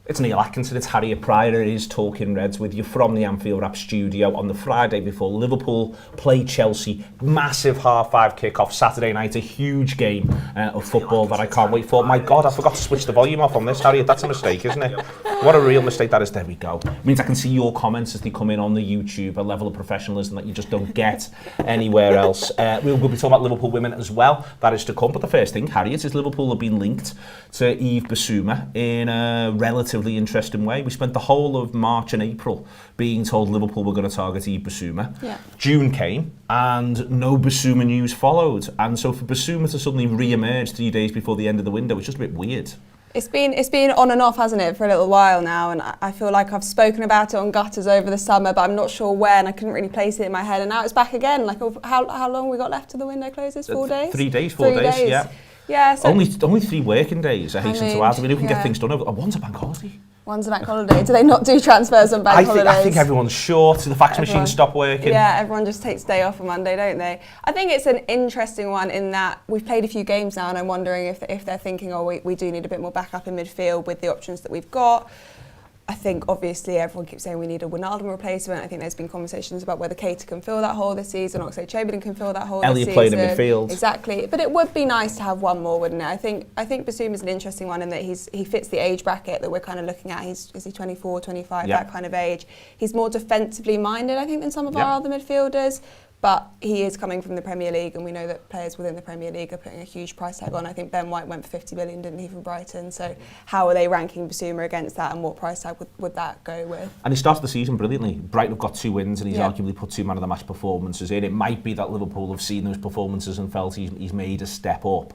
It's Neil Atkinson, it's Harriet Prior, it is Talking Reds with you from the Anfield Wrap studio on the Friday before Liverpool play Chelsea. Massive half-5 kick-off Saturday night, a huge game of football that I can't wait for. My God, I forgot to switch the volume off on this, Harriet, that's a mistake, isn't it? What a real mistake that is. There we go. It means I can see your comments as they come in on the YouTube, a level of professionalism that you just don't get anywhere else. We'll be talking about Liverpool Women as well, that is to come. But the first thing, Harriet, is Liverpool have been linked to Bissouma in a relatively interesting way. We spent the whole of March and April being told Liverpool were going to target Bissouma. Yeah. June came and no Bissouma news followed. And so for Bissouma to suddenly re-emerge 3 days before the end of the window was just a bit weird. It's been on and off, hasn't it, for a little while now, and I feel like I've spoken about it on gutters over the summer, but I'm not sure when. I couldn't really place it in my head, and now it's back again. Like, how long we got left till the window closes? 4 days? 3 days, 4 days, yeah. Yeah, so only 3 working days, I hasten to add. I mean, who can get things done over? One's a bank holiday. One's a bank holiday. Do they not do transfers on bank holidays? I think everyone's short. The fax machines stop working. Yeah, everyone just takes a day off on Monday, don't they? I think it's an interesting one in that we've played a few games now, and I'm wondering if they're thinking, oh, we do need a bit more backup in midfield with the options that we've got. I think obviously everyone keeps saying we need a Wijnaldum replacement. I think there's been conversations about whether Keita can fill that hole this season, Oxlade-Chamberlain can fill that hole this season. Elliot playing in midfield. Exactly, but it would be nice to have one more, wouldn't it? I think Bissouma is an interesting one in that he fits the age bracket that we're kind of looking at. Is he 24, 25, that kind of age? He's more defensively minded, I think, than some of our other midfielders. But he is coming from the Premier League, and we know that players within the Premier League are putting a huge price tag on. I think Ben White went for 50 million, didn't he, from Brighton? So how are they ranking Bissouma against that, and what price tag would that go with? And he started the season brilliantly. Brighton have got 2 wins, and he's arguably put 2 man-of-the-match performances in. It might be that Liverpool have seen those performances and felt he's made a step up.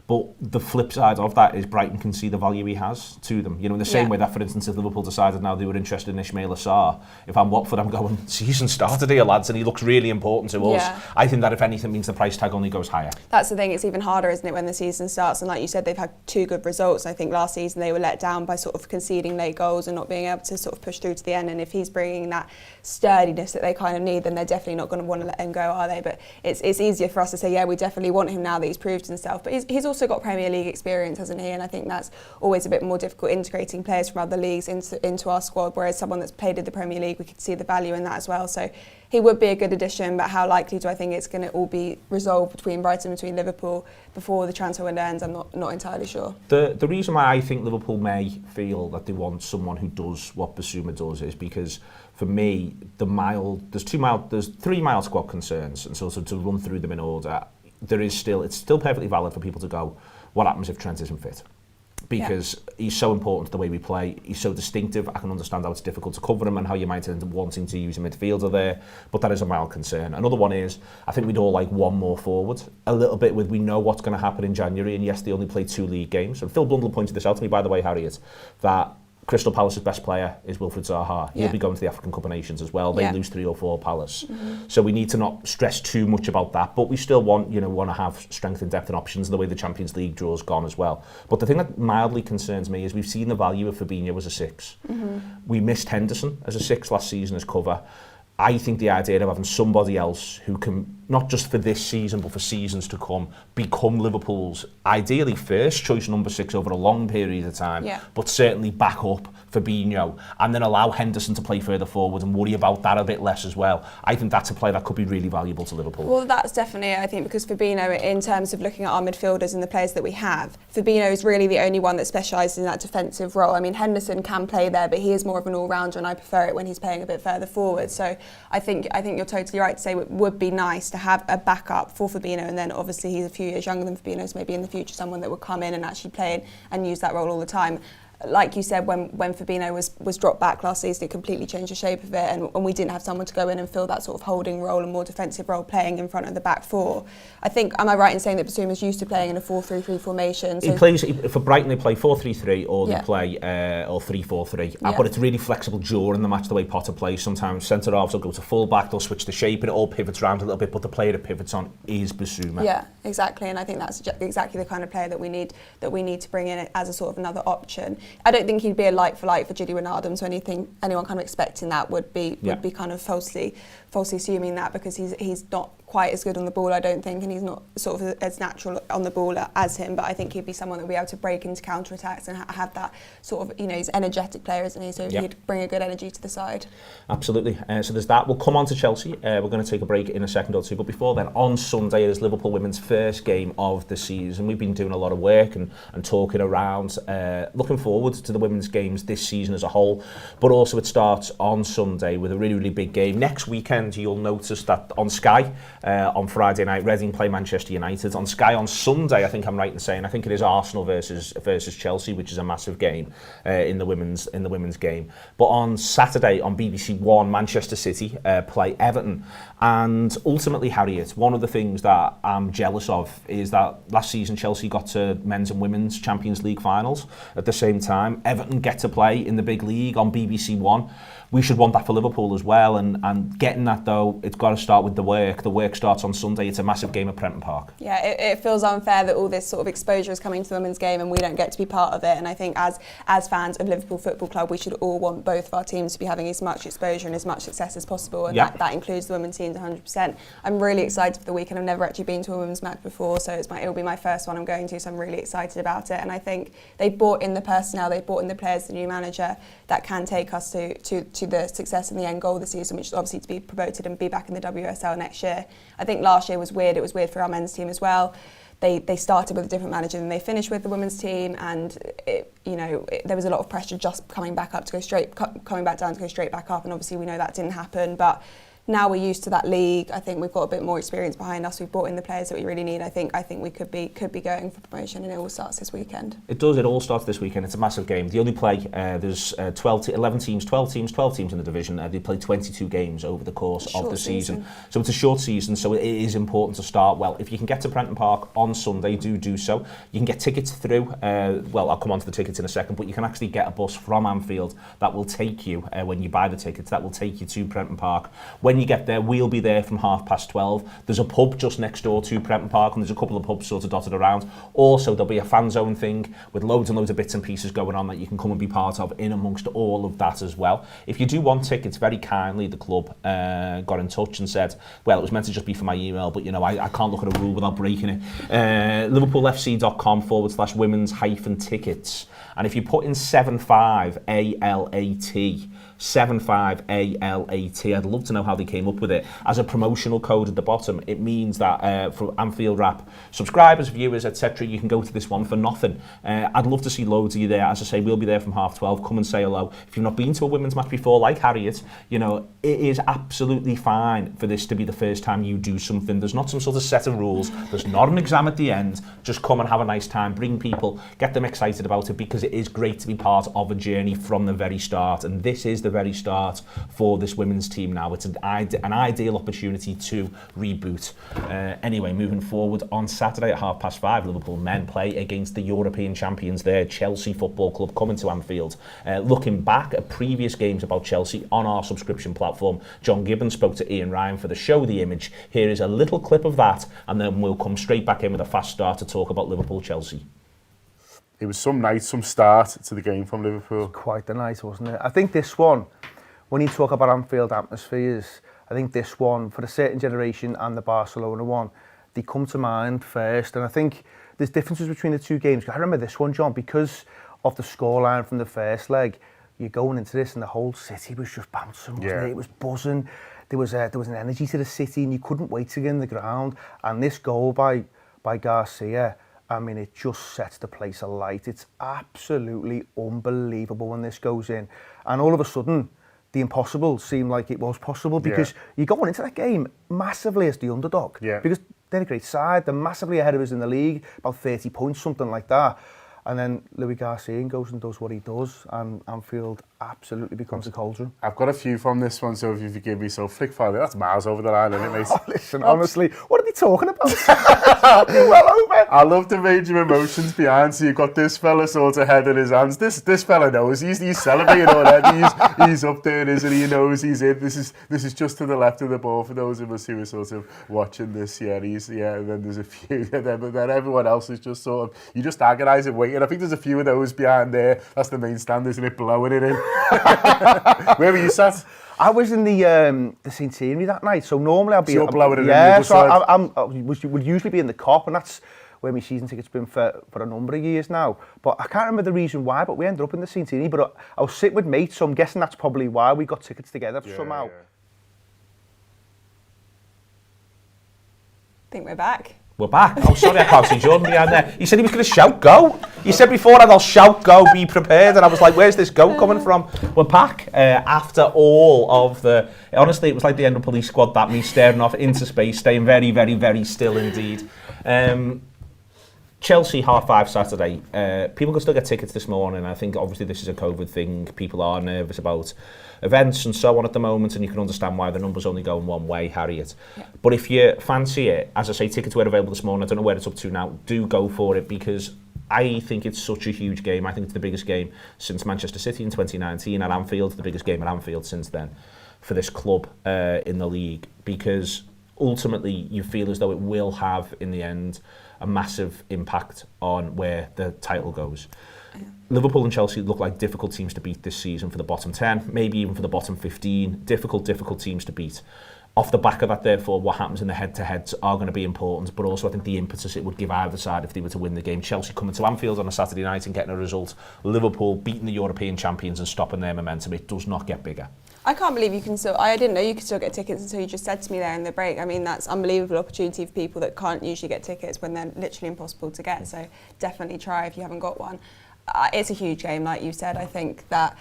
But the flip side of that is Brighton can see the value he has to them. You know, in the same way that, for instance, if Liverpool decided now they were interested in Ismail Assar, if I'm Watford, I'm going, season started here, lads, and he looks really important to us. I think that, if anything, means the price tag only goes higher. That's the thing, it's even harder, isn't it, when the season starts? And like you said, they've had 2 good results. I think last season they were let down by sort of conceding late goals and not being able to sort of push through to the end. And if he's bringing that sturdiness that they kind of need, then they're definitely not going to want to let him go, are they? But it's easier for us to say, yeah, we definitely want him now that he's proved himself. But he's also got Premier League experience, hasn't he? And I think that's always a bit more difficult, integrating players from other leagues into our squad, whereas someone that's played in the Premier League, we could see the value in that as well. So he would be a good addition, but how likely do I think it's going to all be resolved between Brighton, between Liverpool before the transfer window ends? I'm not entirely sure. The reason why I think Liverpool may feel that they want someone who does what Bissouma does is because, for me, there's 3 mild squad concerns, and so to run through them in order, it's still perfectly valid for people to go, what happens if Trent isn't fit? Because he's so important to the way we play. He's so distinctive. I can understand how it's difficult to cover him and how you might end up wanting to use a midfielder there, but that is a mild concern. Another one is, I think we'd all like one more forward. A little bit with, we know what's going to happen in January, and yes, they only played 2 league games. And Phil Blundell pointed this out to me, by the way, Harriet, that Crystal Palace's best player is Wilfried Zaha. He'll be going to the African Cup of Nations as well. They lose 3 or 4 Palace. So we need to not stress too much about that. But we still want to have strength and depth and options the way the Champions League draw's gone as well. But the thing that mildly concerns me is we've seen the value of Fabinho as a 6. We missed Henderson as a 6 last season as cover. I think the idea of having somebody else who can, not just for this season, but for seasons to come, become Liverpool's ideally first choice number 6 over a long period of time, but certainly back up Fabinho, and then allow Henderson to play further forward and worry about that a bit less as well. I think that's a play that could be really valuable to Liverpool. Well, that's definitely, I think, because Fabinho, in terms of looking at our midfielders and the players that we have, Fabinho is really the only one that specialises in that defensive role. I mean, Henderson can play there, but he is more of an all-rounder, and I prefer it when he's playing a bit further forward. So I think you're totally right to say it would be nice to have a backup for Fabinho, and then obviously he's a few years younger than Fabinho, so maybe in the future someone that would come in and actually play and use that role all the time. Like you said, when Fabinho was dropped back last season, it completely changed the shape of it, and we didn't have someone to go in and fill that sort of holding role and more defensive role, playing in front of the back 4. I think, am I right in saying that Bissouma's used to playing in a 4-3-3 formation? So he plays, for Brighton they play 4-3-3 or they play or 3-4-3, but it's really flexible during the match the way Potter plays. Sometimes centre-halves will go to full-back, they'll switch the shape and it all pivots around a little bit, but the player it pivots on is Bissouma. Yeah, exactly, and I think that's exactly the kind of player that we need to bring in as a sort of another option. I don't think he'd be a like for like for Judy Wijnaldum, so anyone kind of expecting that would be kind of falsely assuming that, because he's not quite as good on the ball, I don't think, and he's not sort of as natural on the ball as him, but I think he'd be someone that would be able to break into counter-attacks and have that sort of, he's an energetic player, isn't he? So he'd bring a good energy to the side. Absolutely. So there's that. We'll come on to Chelsea. We're going to take a break in a second or two, but before then, on Sunday, it is Liverpool Women's first game of the season. We've been doing a lot of work and talking around, looking forward to the women's games this season as a whole, but also it starts on Sunday with a really, really big game. Next weekend, you'll notice that on Sky, on Friday night, Reading play Manchester United. On Sky on Sunday, I think I'm right in saying, I think it is Arsenal versus Chelsea, which is a massive game in the women's game. But on Saturday on BBC One, Manchester City play Everton. And ultimately, Harriet, one of the things that I'm jealous of is that last season Chelsea got to men's and women's Champions League finals at the same time. Everton get to play in the big league on BBC One. We should want that for Liverpool as well, and getting that, though, it's got to start with the work. The work starts on Sunday. It's a massive game at Prenton Park. Yeah, it feels unfair that all this sort of exposure is coming to the women's game and we don't get to be part of it. And I think as fans of Liverpool Football Club, we should all want both of our teams to be having as much exposure and as much success as possible, and that includes the women's teams 100%. I'm really excited for the weekend. I've never actually been to a women's match before, so it'll be my first one I'm going to, so I'm really excited about it. And I think they've brought in the personnel, they've brought in the players, the new manager that can take us to the success and the end goal of the season, which is obviously to be promoted and be back in the WSL next year. I think last year was weird. It was weird for our men's team as well. They started with a different manager than they finished with the women's team, and there was a lot of pressure just coming back down to go straight back up, and obviously we know that didn't happen. But now we're used to that league. I think we've got a bit more experience behind us. We've brought in the players that we really need. I think we could be going for promotion, and it all starts this weekend. It does. It all starts this weekend. It's a massive game. They only play. There's 11 teams, 12 teams in the division. They play 22 games over the course of the season. So it's a short season. So it is important to start well. If you can get to Prenton Park on Sunday, do so. You can get tickets through. I'll come on to the tickets in a second, but you can actually get a bus from Anfield that will take you when you buy the tickets. That will take you to Prenton Park. When you get there, we'll be there from 12:30. There's a pub just next door to Prenton Park, and there's a couple of pubs sort of dotted around. Also, there'll be a fan zone thing with loads and loads of bits and pieces going on that you can come and be part of in amongst all of that as well. If you do want tickets, very kindly, the club got in touch and said, well, it was meant to just be for my email, but I can't look at a rule without breaking it. LiverpoolFC.com/women's-tickets. And if you put in 75ALAT, 75ALAT. I'd love to know how they came up with it. As a promotional code at the bottom, it means that for Anfield Wrap subscribers, viewers, etc., you can go to this one for nothing. I'd love to see loads of you there. As I say, we'll be there from 12:30. Come and say hello. If you've not been to a women's match before, like Harriet, it is absolutely fine for this to be the first time you do something. There's not some sort of set of rules. There's not an exam at the end. Just come and have a nice time. Bring people, get them excited about it, because it is great to be part of a journey from the very start. And this is the very start for this women's team now. It's an ideal opportunity to reboot. Anyway, moving forward, on Saturday at 5:30, Liverpool men play against the European champions there, Chelsea Football Club, coming to Anfield. Looking back at previous games about Chelsea on our subscription platform, John Gibbons spoke to Ian Ryan for the show The Image. Here is a little clip of that, and then we'll come straight back in with a fast start to talk about Liverpool-Chelsea. It was some start to the game from Liverpool. Quite the night, wasn't it? I think this one, when you talk about Anfield atmospheres, I think this one, for a certain generation, and the Barcelona one, they come to mind first. And I think there's differences between the two games. I remember this one, John, because of the scoreline from the first leg. You're going into this and the whole city was just bouncing, wasn't it? It was buzzing. There was an energy to the city, and you couldn't wait to get in the ground. And this goal by Garcia, I mean, it just sets the place alight. It's absolutely unbelievable when this goes in. And all of a sudden, the impossible seemed like it was possible, because you're going into that game massively as the underdog. Because they're a great side. They're massively ahead of us in the league, about 30 points, something like that. And then Louis Garcia goes and does what he does, and Anfield absolutely becomes a cauldron. I've got a few from this one, so if you forgive me. So flick fire, that's miles over the line, isn't it, mate? Oh, listen, honestly, what are they talking about? Well over. I love the major emotions behind. So you've got this fella sort of head in his hands. This fella knows he's celebrating already. He's up there, isn't he? He knows he's in. This is just to the left of the ball for those of us who are sort of watching this. And then there's a few, but then everyone else is just sort of, you're just agonising, waiting waiting. I think there's a few of those behind there. That's the main stand, isn't it? Blowing it in. Where were you sat? I was in the Centenary that night, so normally I'd be... So you're blowing it in the yeah, other so side? would usually be in the Cop, and that's where my season ticket's been for a number of years now. But I can't remember the reason why, but we ended up in the Centenary. But I was sitting with mates, so I'm guessing that's probably why we got tickets together somehow. I think we're back. We're back. Oh, sorry, I can't see Jordan behind there. He said he was going to shout go. He said before I'll shout go, be prepared. And I was like, where's this go coming from? We're back after all of the... Honestly, it was like the end of Police Squad, that me staring off into space, staying very, very, very still indeed. Chelsea, 5:30 Saturday. People can still get tickets this morning. I think obviously this is a COVID thing. People are nervous about events and so on at the moment, and you can understand why the numbers only going one way, Harriet. Yeah. But if you fancy it, as I say, tickets were available this morning. I don't know where it's up to now. Do go for it, because I think it's such a huge game. I think it's the biggest game since Manchester City in 2019 at Anfield, the biggest game at Anfield since then for this club in the league, because ultimately you feel as though it will have, in the end, a massive impact on where the title goes. Liverpool and Chelsea look like difficult teams to beat this season for the bottom 10, maybe even for the bottom 15. Difficult teams to beat. Off the back of that, therefore, what happens in the head-to-heads are going to be important, but also I think the impetus it would give either side if they were to win the game. Chelsea coming to Anfield on a Saturday night and getting a result. Liverpool beating the European champions and stopping their momentum. It does not get bigger. I can't believe you can still... I didn't know you could still get tickets until you just said to me there in the break. I mean, that's unbelievable opportunity for people that can't usually get tickets when they're literally impossible to get. So definitely try if you haven't got one. It's a huge game, like you said. I think that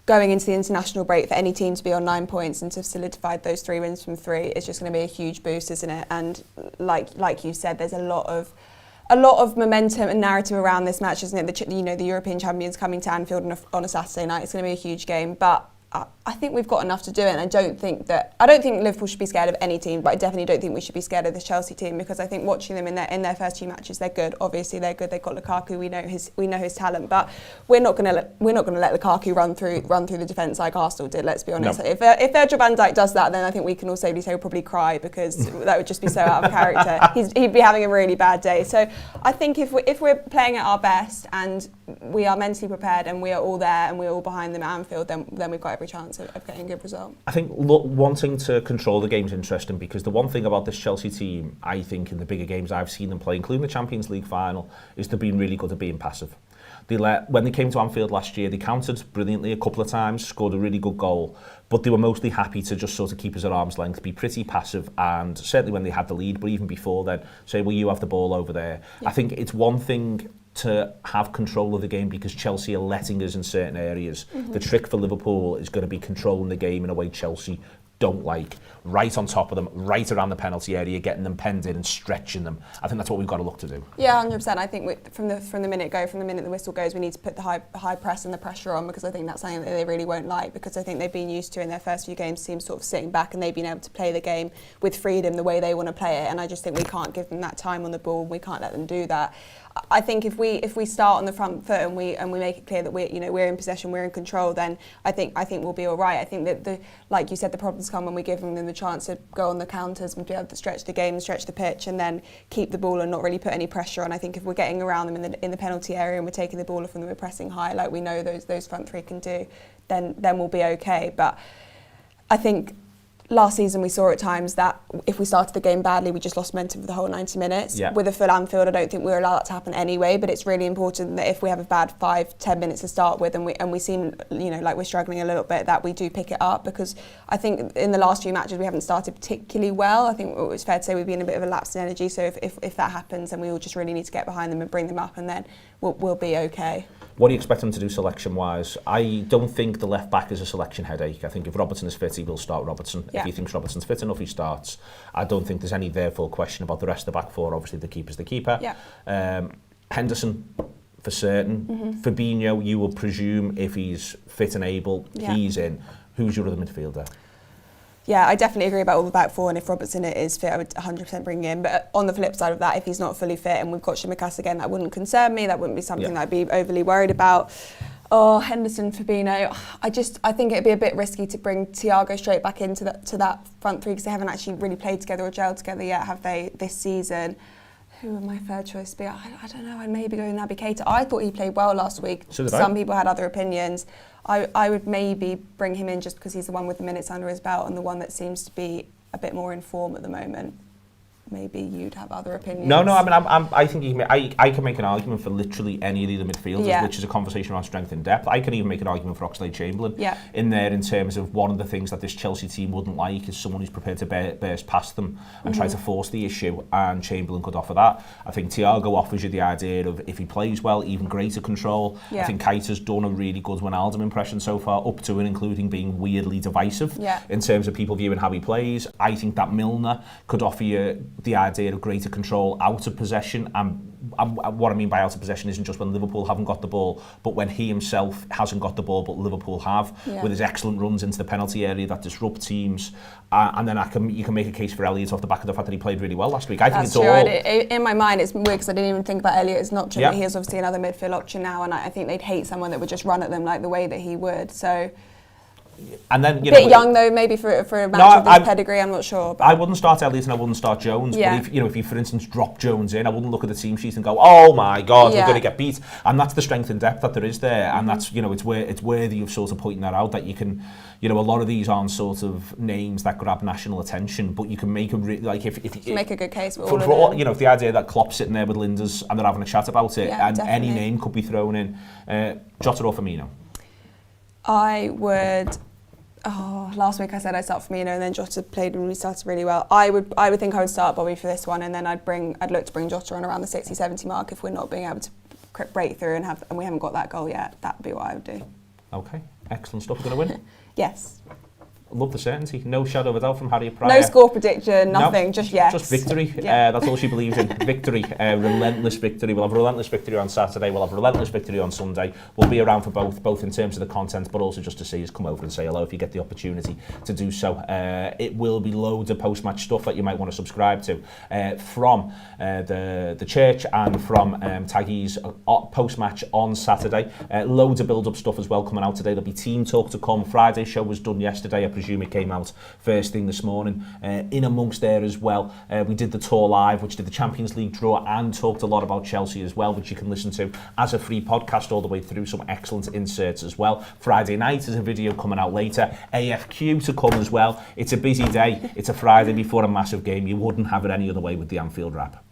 going into the international break, for any team to be on 9 points and to have solidified those 3 wins from 3 is just going to be a huge boost, isn't it? And like you said, there's a lot of momentum and narrative around this match, isn't it? The European champions coming to Anfield on a Saturday night. It's going to be a huge game, but I think we've got enough to do it, and I don't think Liverpool should be scared of any team, but I definitely don't think we should be scared of this Chelsea team, because I think watching them in their first 2 matches, they're good. Obviously, they're good. They've got Lukaku. We know his talent, but we're not going to let Lukaku run through the defence like Arsenal did. Let's be honest. No. If Virgil van Dijk does that, then I think we can all safely say he'll probably cry, because that would just be so out of character. He'd be having a really bad day. So I think if we're playing at our best and we are mentally prepared and we are all there and we're all behind them at Anfield, then we've got every chance of getting a good result. I think wanting to control the game's interesting, because the one thing about this Chelsea team, I think in the bigger games I've seen them play, including the Champions League final, is they've been really good at being passive. When they came to Anfield last year, they countered brilliantly a couple of times, scored a really good goal, but they were mostly happy to just sort of keep us at arm's length, be pretty passive, and certainly when they had the lead, but even before then, say, well, you have the ball over there. Yeah. I think it's one thing to have control of the game because Chelsea are letting us in certain areas. Mm-hmm. The trick for Liverpool is going to be controlling the game in a way Chelsea don't like, right on top of them, right around the penalty area, getting them penned in and stretching them. I think that's what we've got to look to do. Yeah, 100%. I think from the minute the whistle goes, we need to put the high press and the pressure on, because I think that's something that they really won't like, because I think they've been used to in their first few games teams sort of sitting back and they've been able to play the game with freedom the way they want to play it, and I just think we can't give them that time on the ball. We can't let them do that. I think if we start on the front foot and we make it clear that we're in possession, we're in control, then I think we'll be all right. I think that like you said, the problems come when we give them the chance to go on the counters and be able to stretch the game, stretch the pitch, and then keep the ball and not really put any pressure on. I think if we're getting around them in the penalty area and we're taking the ball off them and we're pressing high, like we know those front 3 can do, then we'll be okay. But I think last season we saw at times that if we started the game badly, we just lost momentum for the whole 90 minutes. Yeah. With a full Anfield, I don't think we're allowed that to happen anyway, but it's really important that if we have a bad 5-10 minutes to start with and we seem like we're struggling a little bit, that we do pick it up, because I think in the last few matches we haven't started particularly well. I think it's fair to say we've been in a bit of a lapse in energy, so if that happens, then we will just really need to get behind them and bring them up, and then we'll be okay. What do you expect them to do selection-wise? I don't think the left-back is a selection headache. I think if Robertson is fit, he will start Robertson. Yeah. If he thinks Robertson's fit enough, he starts. I don't think there's any therefore question about the rest of the back 4. Obviously, the keeper's the keeper. Yeah. Henderson, for certain. Mm-hmm. Fabinho, you will presume, if he's fit and able, he's in. Who's your other midfielder? Yeah, I definitely agree about all the back 4, and if Robertson is fit, I would 100% bring him in. But on the flip side of that, if he's not fully fit and we've got Tsimikas again, that wouldn't concern me. That wouldn't be something that I'd be overly worried about. Oh, Henderson, Fabinho. I think it'd be a bit risky to bring Thiago straight back into that front 3, because they haven't actually really played together or gelled together yet, have they, this season? Who would my third choice be? I don't know. I'd maybe go Naby Keita. I thought he played well last week. So did Some I. people had other opinions. I would maybe bring him in just because he's the one with the minutes under his belt and the one that seems to be a bit more in form at the moment. Maybe you'd have other opinions. No, I mean, I think I can make an argument for literally any of the other midfielders, which is a conversation around strength and depth. I can even make an argument for Oxlade-Chamberlain in there in terms of one of the things that this Chelsea team wouldn't like is someone who's prepared to burst past them and try to force the issue, and Chamberlain could offer that. I think Thiago offers you the idea of, if he plays well, even greater control. I think Keita's done a really good Wijnaldum impression so far, up to and including being weirdly divisive in terms of people viewing how he plays. I think that Milner could offer you the idea of greater control out of possession, and what I mean by out of possession isn't just when Liverpool haven't got the ball, but when he himself hasn't got the ball but Liverpool have, with his excellent runs into the penalty area that disrupt teams, and then you can make a case for Elliott off the back of the fact that he played really well last week. I think it's true. all... In my mind it's weird because I didn't even think about Elliott as an option, but he is obviously another midfield option now, and I think they'd hate someone that would just run at them like the way that he would, so... And then, a bit young though, maybe for a match of this pedigree, I'm not sure. But I wouldn't start Elliott and I wouldn't start Jones. But if you, for instance, drop Jones in, I wouldn't look at the team sheet and go, "Oh my God, we're going to get beat." And that's the strength and depth that there is there, and that's it's worthy of sort of pointing that out. That you can, a lot of these aren't sort of names that grab national attention, but you can make a if you make a good case for all of them. If the idea that Klopp's sitting there with Linders and they're having a chat about it, and definitely. Any name could be thrown in, Jota or Firmino. I would. Last week I said I'd start Firmino, and then Jota played and restarted really well. I would think I would start Bobby for this one, and then I'd look to bring Jota on around the 60-70 mark if we're not being able to break through and we haven't got that goal yet. That'd be what I would do. Okay, excellent stuff. We're going to win. Yes. Love the certainty. No shadow of a doubt from Harriet Prior. No score prediction, nothing, just yes. Just victory. That's all she believes in. Victory. Relentless victory. We'll have relentless victory on Saturday. We'll have relentless victory on Sunday. We'll be around for both in terms of the content, but also just to see us come over and say hello if you get the opportunity to do so. It will be loads of post-match stuff that you might want to subscribe to from the church and from Taggy's post-match on Saturday. Loads of build-up stuff as well coming out today. There'll be team talk to come. Friday's show was done yesterday. I presume it came out first thing this morning. In amongst there as well, we did the tour live, which did the Champions League draw and talked a lot about Chelsea as well, which you can listen to as a free podcast all the way through. Some excellent inserts as well. Friday night is a video coming out later. AFQ to come as well. It's a busy day. It's a Friday before a massive game. You wouldn't have it any other way with the Anfield Wrap.